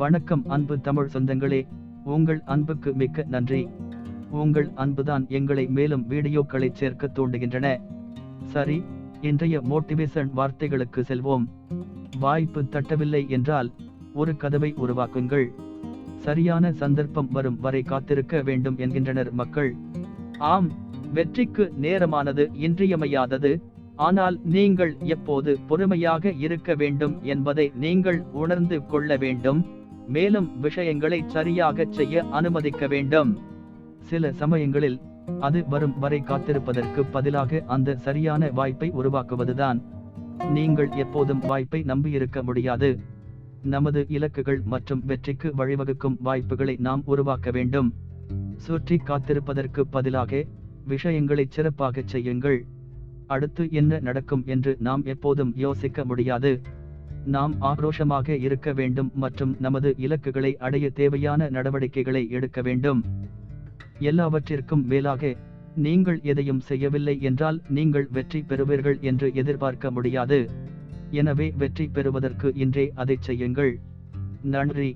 வணக்கம் அன்பு தமிழ் சொந்தங்களே, உங்கள் அன்புக்கு மிக்க நன்றி. உங்கள் அன்புதான் எங்களை மேலும் வீடியோக்களை சேர்க்க தூண்டுகின்றன. சரி, இன்றைய மோட்டிவேஷன் வார்த்தைகளுக்கு செல்வோம். வாய்ப்பு தட்டவில்லை என்றால் ஒரு கதவை உருவாக்குங்கள். சரியான சந்தர்ப்பம் வரும் வரை காத்திருக்க வேண்டும் என்கின்றனர் மக்கள். ஆம், வெற்றிக்கு நேரமானது இன்றியமையாதது. ஆனால் நீங்கள் எப்போது பொறுமையாக இருக்க வேண்டும் என்பதை நீங்கள் உணர்ந்து கொள்ள வேண்டும். மேலும் விஷயங்களை சரியாக செய்ய அனுமதிக்க வேண்டும். சில சமயங்களில் அது வரும் வரை காத்திருப்பதற்கு பதிலாக அந்த சரியான வாய்ப்பை உருவாக்குவதுதான். நீங்கள் எப்போதும் வாய்ப்பை நம்பியிருக்க முடியாது. நமது இலக்குகள் மற்றும் வெற்றிக்கு வழிவகுக்கும் வாய்ப்புகளை நாம் உருவாக்க வேண்டும். சுற்றி காத்திருப்பதற்கு பதிலாக விஷயங்களை சிறப்பாக செய்யுங்கள். அடுத்து என்ன நடக்கும் என்று நாம் எப்போதும் யோசிக்க முடியாது. நாம் ஆக்ரோஷமாக இருக்க வேண்டும் மற்றும் நமது இலக்குகளை அடைய தேவையான நடவடிக்கைகளை எடுக்க வேண்டும். எல்லாவற்றிற்கும் மேலாக, நீங்கள் எதையும் செய்யவில்லை என்றால் நீங்கள் வெற்றி பெறுவீர்கள் என்று எதிர்பார்க்க முடியாது. எனவே வெற்றி பெறுவதற்கு இன்றே அதை செய்யுங்கள். நன்றி.